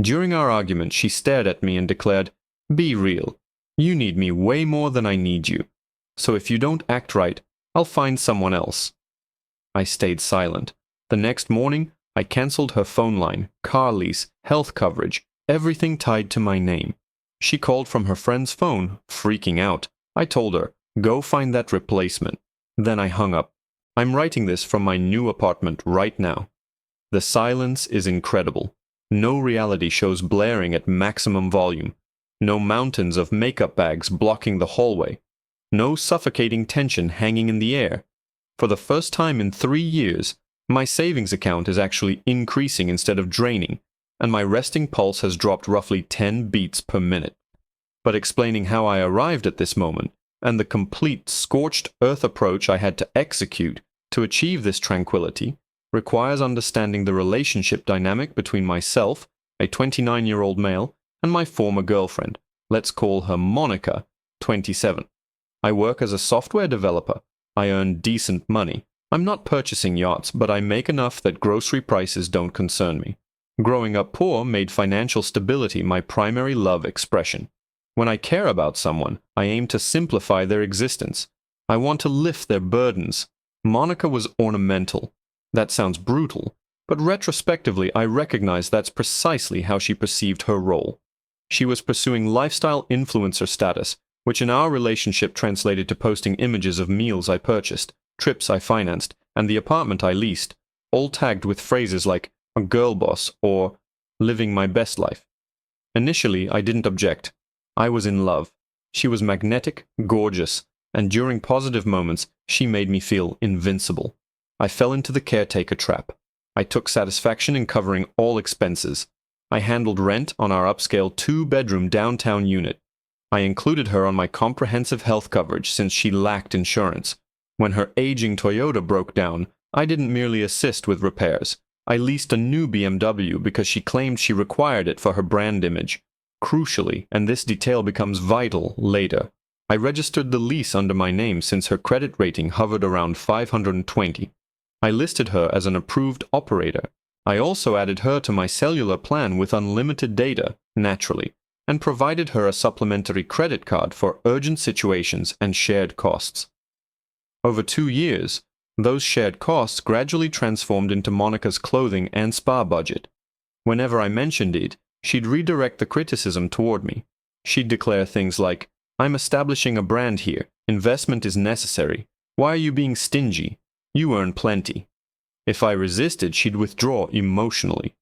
During our argument, she stared at me and declared, "Be real. You need me way more than I need you. So if you don't act right, I'll find someone else." I stayed silent. The next morning, I cancelled her phone line, car lease, health coverage, everything tied to my name. She called from her friend's phone, freaking out. I told her, "Go find that replacement." Then I hung up. I'm writing this from my new apartment right now. The silence is incredible. No reality shows blaring at maximum volume. No mountains of makeup bags blocking the hallway. No suffocating tension hanging in the air. For the first time in 3 years, my savings account is actually increasing instead of draining, and my resting pulse has dropped roughly 10 beats per minute. But explaining how I arrived at this moment, and the complete scorched earth approach I had to execute to achieve this tranquility, requires understanding the relationship dynamic between myself, a 29-year-old male, and my former girlfriend. Let's call her Monica, 27. I work as a software developer. I earn decent money. I'm not purchasing yachts, but I make enough that grocery prices don't concern me. Growing up poor made financial stability my primary love expression. When I care about someone, I aim to simplify their existence. I want to lift their burdens. Monica was ornamental. That sounds brutal, but retrospectively I recognize that's precisely how she perceived her role. She was pursuing lifestyle influencer status, which in our relationship translated to posting images of meals I purchased, trips I financed, and the apartment I leased, all tagged with phrases like a girl boss or living my best life. Initially, I didn't object. I was in love. She was magnetic, gorgeous, and during positive moments, she made me feel invincible. I fell into the caretaker trap. I took satisfaction in covering all expenses. I handled rent on our upscale 2-bedroom downtown unit. I included her on my comprehensive health coverage since she lacked insurance. When her aging Toyota broke down, I didn't merely assist with repairs. I leased a new BMW because she claimed she required it for her brand image. Crucially, and this detail becomes vital later, I registered the lease under my name since her credit rating hovered around 520. I listed her as an approved operator. I also added her to my cellular plan with unlimited data, naturally, and provided her a supplementary credit card for urgent situations and shared costs. Over 2 years, those shared costs gradually transformed into Monica's clothing and spa budget. Whenever I mentioned it, she'd redirect the criticism toward me. She'd declare things like, "I'm establishing a brand here. Investment is necessary. Why are you being stingy? You earn plenty." If I resisted, she'd withdraw emotionally.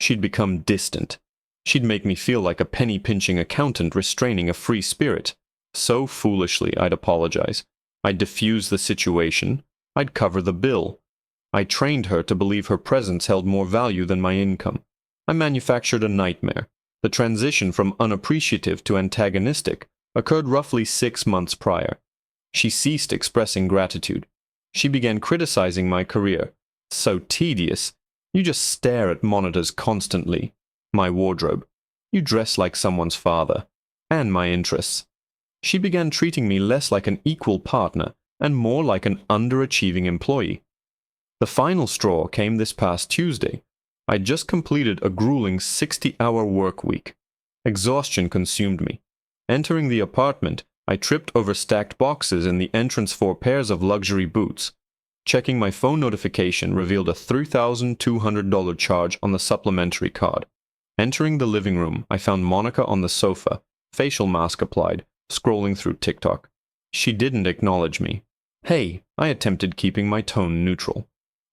She'd become distant. She'd make me feel like a penny-pinching accountant restraining a free spirit. So foolishly, I'd apologize. I'd diffuse the situation. I'd cover the bill. I trained her to believe her presence held more value than my income. I manufactured a nightmare. The transition from unappreciative to antagonistic occurred roughly 6 months prior. She ceased expressing gratitude. She began criticizing my career. "So tedious. You just stare at monitors constantly." My wardrobe. "You dress like someone's father." And my interests. She began treating me less like an equal partner and more like an underachieving employee. The final straw came this past Tuesday. I'd just completed a grueling 60-hour work week. Exhaustion consumed me. Entering the apartment, I tripped over stacked boxes in the entrance for pairs of luxury boots. Checking my phone notification revealed a $3,200 charge on the supplementary card. Entering the living room, I found Monica on the sofa, facial mask applied, scrolling through TikTok. She didn't acknowledge me. "Hey," I attempted, keeping my tone neutral.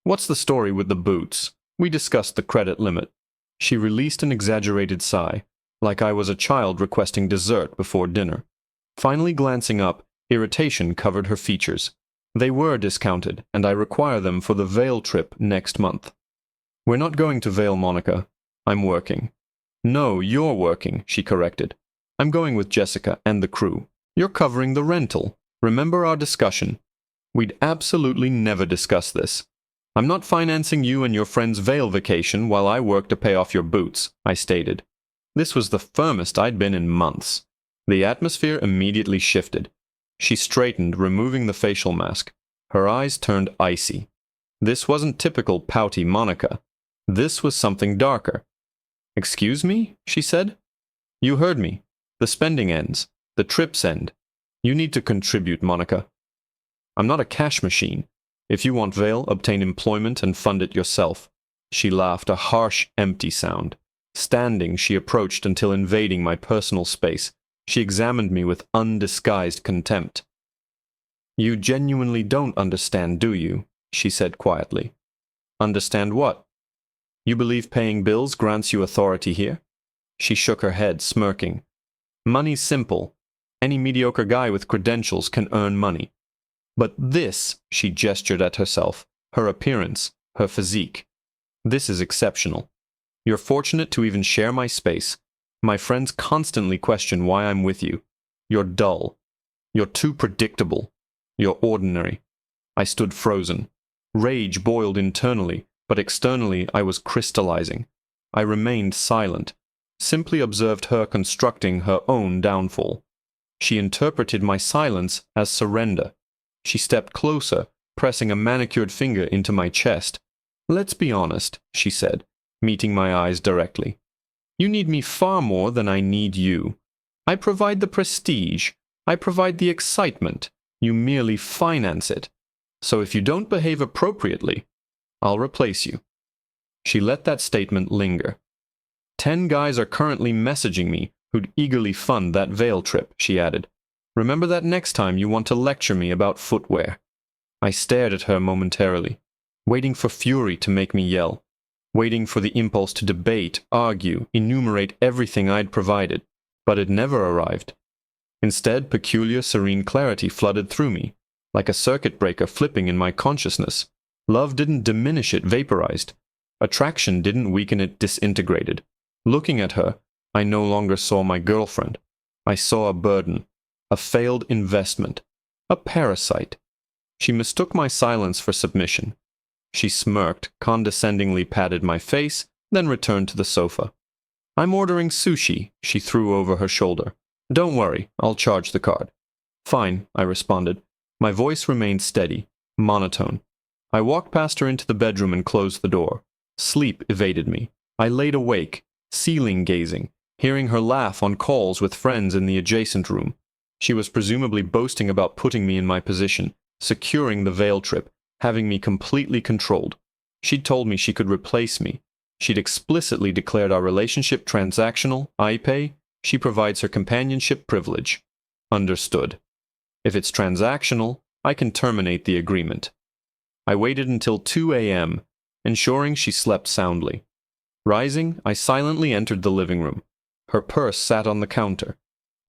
"What's the story with the boots? We discussed the credit limit." She released an exaggerated sigh, like I was a child requesting dessert before dinner. Finally glancing up, irritation covered her features. They were discounted, and I require them for the Vail trip next month. "We're not going to Vail, Monica. I'm working." "No, you're working," she corrected. "I'm going with Jessica and the crew. You're covering the rental. Remember our discussion?" We'd absolutely never discuss this. "I'm not financing you and your friend's Vail vacation while I work to pay off your boots," I stated. This was the firmest I'd been in months. The atmosphere immediately shifted. She straightened, removing the facial mask. Her eyes turned icy. This wasn't typical pouty Monica. This was something darker. "Excuse me?" she said. "You heard me. The spending ends. The trips end. You need to contribute, Monica. I'm not a cash machine. If you want Vale, obtain employment and fund it yourself." She laughed, a harsh, empty sound. Standing, she approached until invading my personal space. She examined me with undisguised contempt. "You genuinely don't understand, do you?" she said quietly. "Understand what? You believe paying bills grants you authority here?" She shook her head, smirking. "Money's simple. Any mediocre guy with credentials can earn money. But this," she gestured at herself, her appearance, her physique. "This is exceptional. You're fortunate to even share my space. My friends constantly question why I'm with you. You're dull. You're too predictable. You're ordinary." I stood frozen. Rage boiled internally, but externally I was crystallizing. I remained silent, simply observed her constructing her own downfall. She interpreted my silence as surrender. She stepped closer, pressing a manicured finger into my chest. "Let's be honest," she said, meeting my eyes directly. "You need me far more than I need you. I provide the prestige. I provide the excitement. You merely finance it. So if you don't behave appropriately, I'll replace you." She let that statement linger. 10 guys are currently messaging me who'd eagerly fund that Vale trip," she added. "Remember that next time you want to lecture me about footwear." I stared at her momentarily, waiting for fury to make me yell, waiting for the impulse to debate, argue, enumerate everything I'd provided, but it never arrived. Instead, peculiar, serene clarity flooded through me, like a circuit breaker flipping in my consciousness. Love didn't diminish, it vaporized. Attraction didn't weaken, it disintegrated. Looking at her, I no longer saw my girlfriend. I saw a burden, a failed investment, a parasite. She mistook my silence for submission. She smirked, condescendingly patted my face, then returned to the sofa. "I'm ordering sushi," she threw over her shoulder. "Don't worry, I'll charge the card." "Fine," I responded. My voice remained steady, monotone. I walked past her into the bedroom and closed the door. Sleep evaded me. I laid awake, ceiling gazing, hearing her laugh on calls with friends in the adjacent room. She was presumably boasting about putting me in my position, securing the Vale trip, having me completely controlled. She'd told me she could replace me. She'd explicitly declared our relationship transactional. I pay. She provides her companionship privilege. Understood. If it's transactional, I can terminate the agreement. I waited until 2 a.m., ensuring she slept soundly. Rising, I silently entered the living room. Her purse sat on the counter.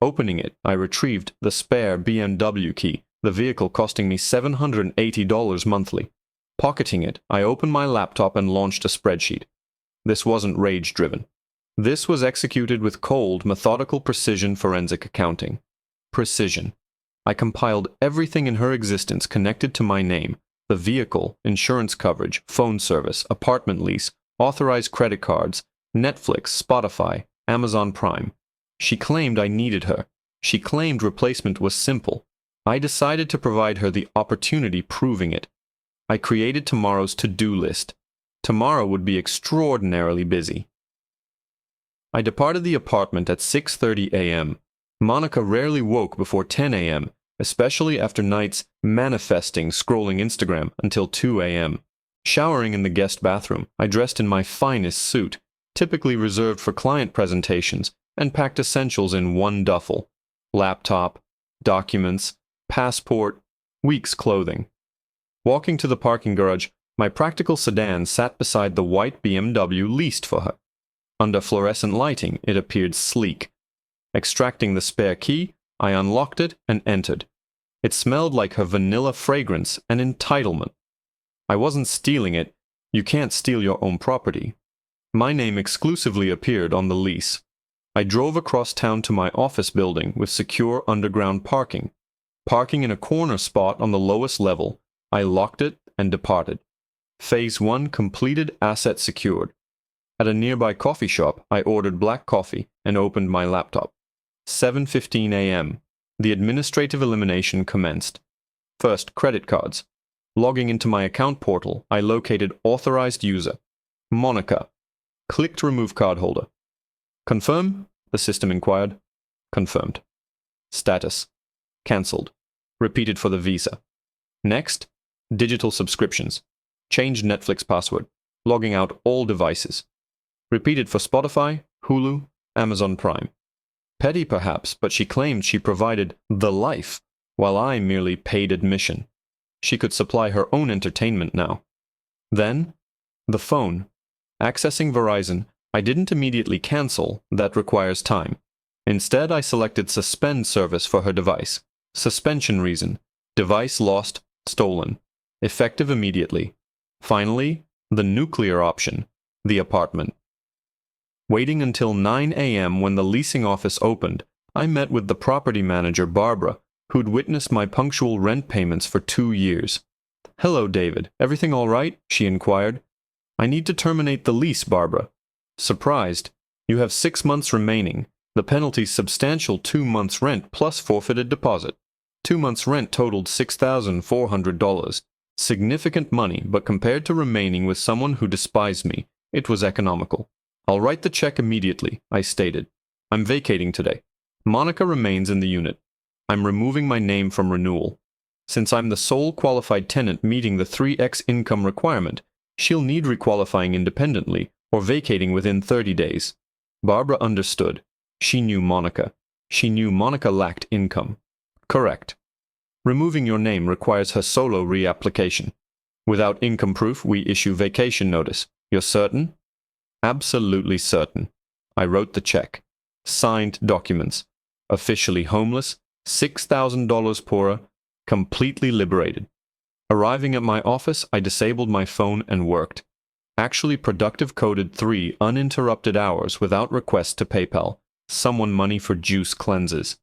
Opening it, I retrieved the spare BMW key, the vehicle costing me $780 monthly. Pocketing it, I opened my laptop and launched a spreadsheet. This wasn't rage-driven. This was executed with cold, methodical precision forensic accounting. Precision. I compiled everything in her existence connected to my name: the vehicle, insurance coverage, phone service, apartment lease, authorized credit cards, Netflix, Spotify, Amazon Prime. She claimed I needed her. She claimed replacement was simple. I decided to provide her the opportunity proving it. I created tomorrow's to-do list. Tomorrow would be extraordinarily busy. I departed the apartment at 6:30 a.m. Monica rarely woke before 10 a.m., especially after nights manifesting scrolling Instagram until 2 a.m. Showering in the guest bathroom, I dressed in my finest suit, typically reserved for client presentations, and packed essentials in one duffel: laptop, documents, passport, week's clothing. Walking to the parking garage, my practical sedan sat beside the white BMW leased for her. Under fluorescent lighting, it appeared sleek. Extracting the spare key, I unlocked it and entered. It smelled like her vanilla fragrance and entitlement. I wasn't stealing it. You can't steal your own property. My name exclusively appeared on the lease. I drove across town to my office building with secure underground parking. Parking in a corner spot on the lowest level, I locked it and departed. Phase 1 completed, asset secured. At a nearby coffee shop, I ordered black coffee and opened my laptop. 7:15 a.m. The administrative elimination commenced. First, credit cards. Logging into my account portal, I located authorized user, Monica. Clicked remove cardholder. Confirm? The system inquired. Confirmed. Status. Cancelled. Repeated for the visa. Next. Digital subscriptions. Changed Netflix password. Logging out all devices. Repeated for Spotify, Hulu, Amazon Prime. Petty perhaps, but she claimed she provided the life, while I merely paid admission. She could supply her own entertainment now. Then, the phone. Accessing Verizon, I didn't immediately cancel, that requires time. Instead, I selected suspend service for her device. Suspension reason. Device lost, stolen. Effective immediately. Finally, the nuclear option, the apartment. Waiting until 9 a.m. when the leasing office opened, I met with the property manager, Barbara, who'd witnessed my punctual rent payments for 2 years. "Hello, David. Everything all right?" she inquired. "I need to terminate the lease, Barbara." Surprised. "You have 6 months remaining. The penalty's substantial 2 months' rent plus forfeited deposit." 2 months' rent totaled $6,400. Significant money, but compared to remaining with someone who despised me, it was economical. "I'll write the check immediately," I stated. "I'm vacating today. Monica remains in the unit. I'm removing my name from renewal. Since I'm the sole qualified tenant meeting the 3x income requirement, she'll need requalifying independently or vacating within 30 days. Barbara understood. She knew Monica. She knew Monica lacked income. Correct. Removing your name requires her solo reapplication. Without income proof, we issue vacation notice. You're certain? Absolutely certain. I wrote the check. Signed documents. Officially homeless, $6,000 poorer, completely liberated. Arriving at my office, I disabled my phone and worked. Actually productive coded 3 uninterrupted hours without request to PayPal. Someone money for juice cleanses.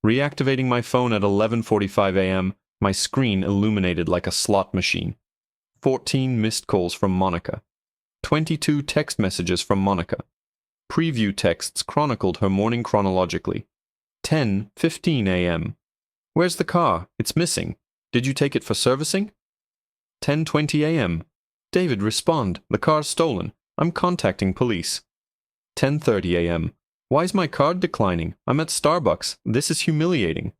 Reactivating my phone at 11:45 a.m., my screen illuminated like a slot machine. 14 missed calls from Monica. 22 text messages from Monica. Preview texts chronicled her morning chronologically. 10:15 a.m. "Where's the car? It's missing. Did you take it for servicing?" 10:20 a.m. "David, respond. The car's stolen. I'm contacting police." 10:30 a.m. "Why's my card declining? I'm at Starbucks. This is humiliating."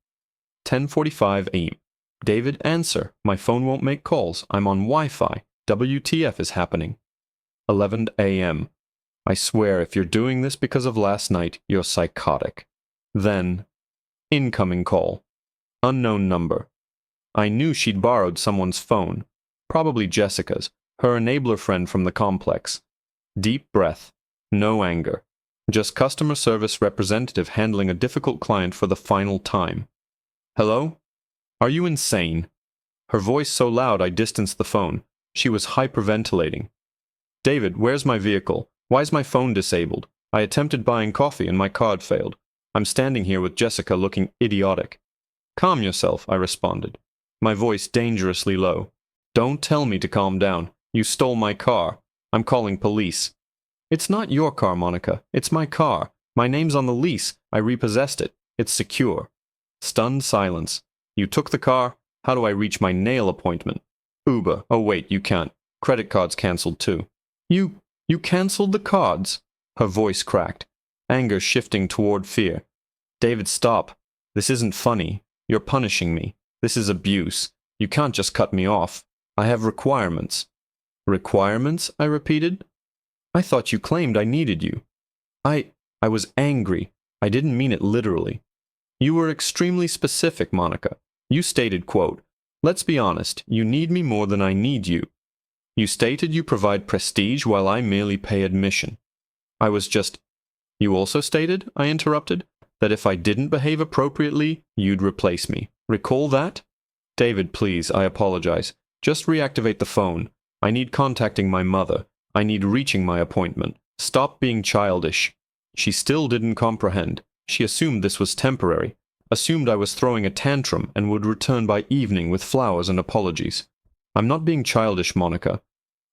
10:45 a.m. "David, answer. My phone won't make calls. I'm on Wi-Fi. WTF is happening." 11 a.m. "I swear if you're doing this because of last night, you're psychotic." Then, incoming call. Unknown number. I knew she'd borrowed someone's phone. Probably Jessica's, her enabler friend from the complex. Deep breath. No anger. Just customer service representative handling a difficult client for the final time. "Hello? Are you insane?" Her voice so loud I distanced the phone. She was hyperventilating. "David, where's my vehicle? Why's my phone disabled? I attempted buying coffee and my card failed. I'm standing here with Jessica looking idiotic." "Calm yourself," I responded, my voice dangerously low. "Don't tell me to calm down. You stole my car. I'm calling police." "It's not your car, Monica. It's my car. My name's on the lease. I repossessed it. It's secure." Stunned silence. "You took the car? How do I reach my nail appointment?" "Uber. Oh wait, you can't. Credit card's cancelled too." You cancelled the cards?" Her voice cracked, anger shifting toward fear. "David, stop. This isn't funny. You're punishing me. This is abuse. You can't just cut me off. I have requirements." "Requirements?" I repeated. "I thought you claimed I needed you." I was angry. I didn't mean it literally. "You were extremely specific, Monica. You stated, quote, 'Let's be honest, you need me more than I need you.' You stated you provide prestige while I merely pay admission." I was just... "You also stated," I interrupted, "that if I didn't behave appropriately, you'd replace me. Recall that?" "David, please, I apologize. Just reactivate the phone. I need contacting my mother. I need reaching my appointment. Stop being childish." She still didn't comprehend. She assumed this was temporary, assumed I was throwing a tantrum and would return by evening with flowers and apologies. "I'm not being childish, Monica.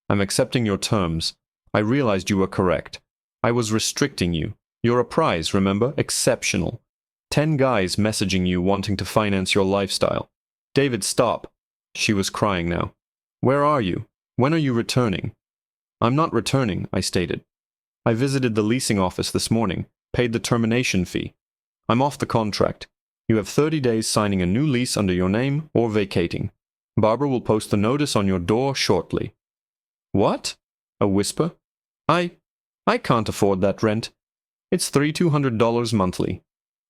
I'm accepting your terms. I realized you were correct. I was restricting you. You're a prize, remember? Exceptional. 10 guys messaging you wanting to finance your lifestyle. David, stop." She was crying now. "Where are you? When are you returning?" "I'm not returning," I stated. I visited the leasing office this morning, paid the termination fee. I'm off the contract. You have 30 days signing a new lease under your name or vacating. Barbara will post the notice on your door shortly." "What?" A whisper. I can't afford that rent. It's $200 monthly."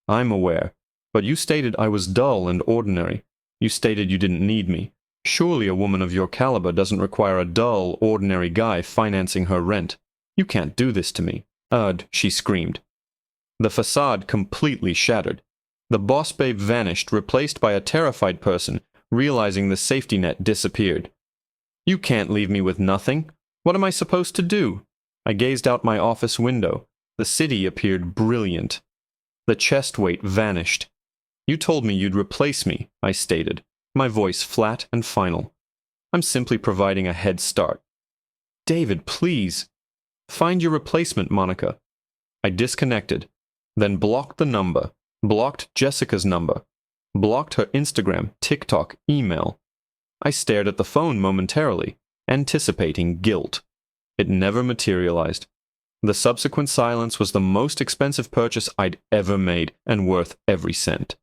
"I'm aware. But you stated I was dull and ordinary. You stated you didn't need me. Surely a woman of your caliber doesn't require a dull, ordinary guy financing her rent. You can't do this to me." She screamed. The facade completely shattered. The boss babe vanished, replaced by a terrified person, realizing the safety net disappeared. "You can't leave me with nothing. What am I supposed to do?" I gazed out my office window. The city appeared brilliant. The chest weight vanished. "You told me you'd replace me," I stated, my voice flat and final. "I'm simply providing a head start." "David, please." "Find your replacement, Monica." I disconnected, then blocked the number, blocked Jessica's number, blocked her Instagram, TikTok, email. I stared at the phone momentarily, anticipating guilt. It never materialized. The subsequent silence was the most expensive purchase I'd ever made, and worth every cent.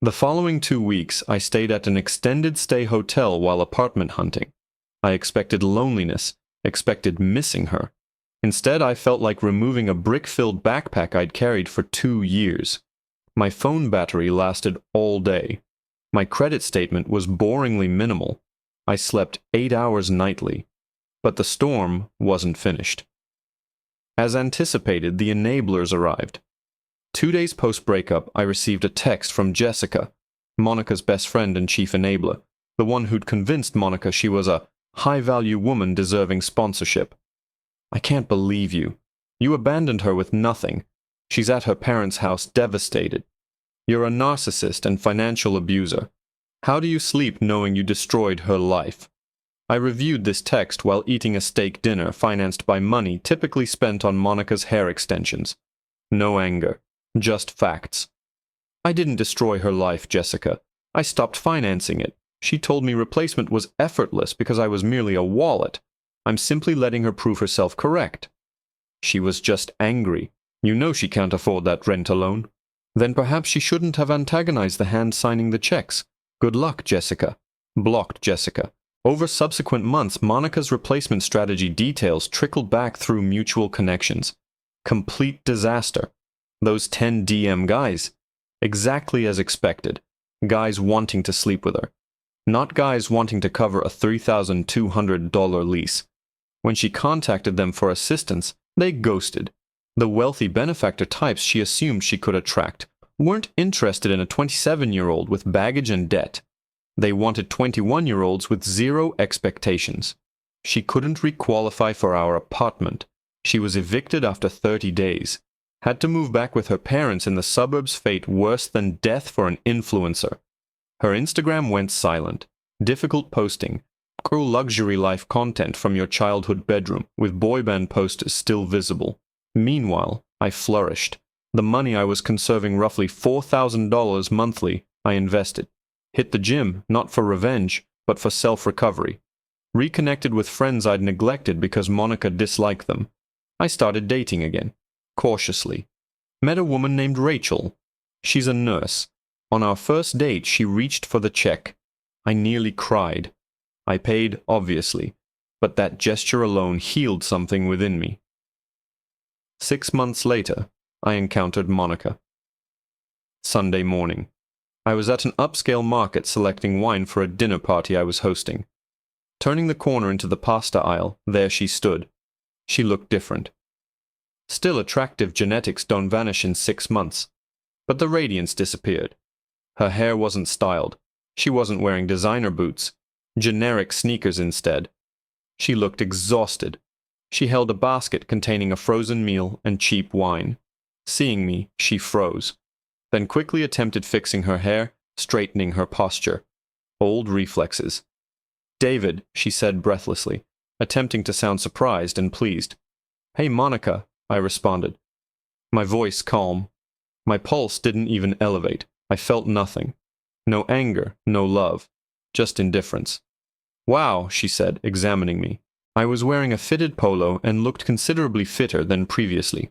The following 2 weeks, I stayed at an extended stay hotel while apartment hunting. I expected loneliness, expected missing her. Instead, I felt like removing a brick-filled backpack I'd carried for 2 years. My phone battery lasted all day. My credit statement was boringly minimal. I slept 8 hours nightly. But the storm wasn't finished. As anticipated, the enablers arrived. 2 days post-breakup, I received a text from Jessica, Monica's best friend and chief enabler, the one who'd convinced Monica she was a high-value woman deserving sponsorship. "I can't believe you. You abandoned her with nothing. She's at her parents' house devastated. You're a narcissist and financial abuser. How do you sleep knowing you destroyed her life?" I reviewed this text while eating a steak dinner financed by money typically spent on Monica's hair extensions. No anger, just facts. "I didn't destroy her life, Jessica. I stopped financing it. She told me replacement was effortless because I was merely a wallet. I'm simply letting her prove herself correct." "She was just angry. You know she can't afford that rent alone." "Then perhaps she shouldn't have antagonized the hand signing the checks. Good luck, Jessica." Blocked Jessica. Over subsequent months, Monica's replacement strategy details trickled back through mutual connections. Complete disaster. Those 10 DM guys. Exactly as expected. Guys wanting to sleep with her. Not guys wanting to cover a $3,200 lease. When she contacted them for assistance, they ghosted. The wealthy benefactor types she assumed she could attract weren't interested in a 27-year-old with baggage and debt. They wanted 21-year-olds with zero expectations. She couldn't requalify for our apartment. She was evicted after 30 days. Had to move back with her parents in the suburbs, fate worse than death for an influencer. Her Instagram went silent. Difficult posting. Cruel luxury life content from your childhood bedroom, with boy band posters still visible. Meanwhile, I flourished. The money I was conserving, roughly $4,000 monthly, I invested. Hit the gym, not for revenge, but for self-recovery. Reconnected with friends I'd neglected because Monica disliked them. I started dating again, cautiously. Met a woman named Rachel. She's a nurse. On our first date, she reached for the check. I nearly cried. I paid, obviously, but that gesture alone healed something within me. 6 months later, I encountered Monica. Sunday morning. I was at an upscale market selecting wine for a dinner party I was hosting. Turning the corner into the pasta aisle, there she stood. She looked different. Still attractive, genetics don't vanish in 6 months. But the radiance disappeared. Her hair wasn't styled. She wasn't wearing designer boots. Generic sneakers instead. She looked exhausted. She held a basket containing a frozen meal and cheap wine. Seeing me, she froze. Then quickly attempted fixing her hair, straightening her posture. Old reflexes. "David," she said breathlessly, attempting to sound surprised and pleased. "Hey, Monica," I responded. My voice calm. My pulse didn't even elevate. I felt nothing. No anger, no love. Just indifference. "Wow," she said, examining me. I was wearing a fitted polo and looked considerably fitter than previously.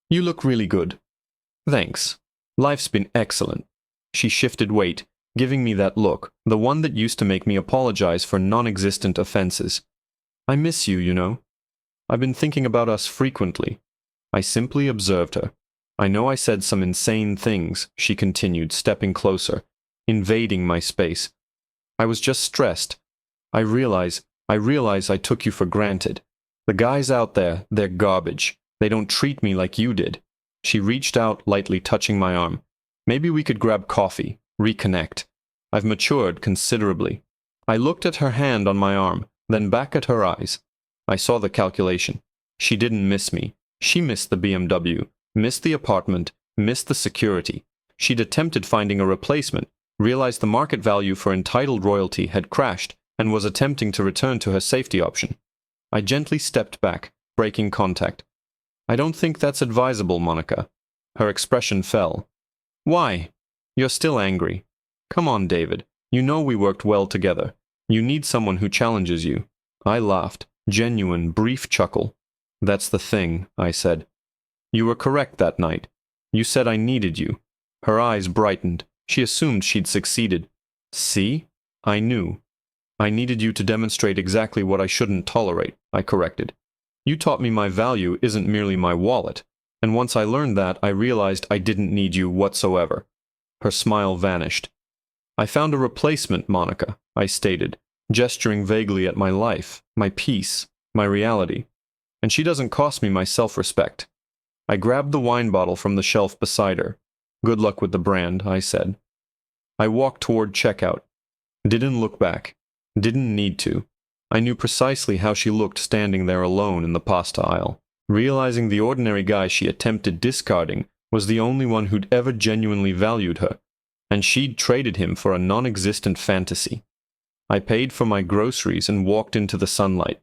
You look really good. Thanks. Life's been excellent. She shifted weight, giving me that look, the one that used to make me apologize for non-existent offenses. I miss you, you know. I've been thinking about us frequently. I simply observed her. I know I said some insane things, she continued, stepping closer, invading my space. I was just stressed. I realize I took you for granted. The guys out there, they're garbage. They don't treat me like you did. She reached out, lightly touching my arm. Maybe we could grab coffee, reconnect. I've matured considerably. I looked at her hand on my arm, then back at her eyes. I saw the calculation. She didn't miss me. She missed the BMW, missed the apartment, missed the security. She'd attempted finding a replacement, realized the market value for entitled royalty had crashed, and was attempting to return to her safety option. I gently stepped back, breaking contact. I don't think that's advisable, Monica. Her expression fell. Why? You're still angry. Come on, David. You know we worked well together. You need someone who challenges you. I laughed, genuine, brief chuckle. That's the thing, I said. You were correct that night. You said I needed you. Her eyes brightened. She assumed she'd succeeded. See? I knew. I needed you to demonstrate exactly what I shouldn't tolerate, I corrected. You taught me my value isn't merely my wallet, and once I learned that, I realized I didn't need you whatsoever. Her smile vanished. I found a replacement, Monica, I stated, gesturing vaguely at my life, my peace, my reality. And she doesn't cost me my self-respect. I grabbed the wine bottle from the shelf beside her. Good luck with the brand, I said. I walked toward checkout. Didn't look back. Didn't need to. I knew precisely how she looked standing there alone in the pasta aisle, realizing the ordinary guy she attempted discarding was the only one who'd ever genuinely valued her, and she'd traded him for a non-existent fantasy. I paid for my groceries and walked into the sunlight,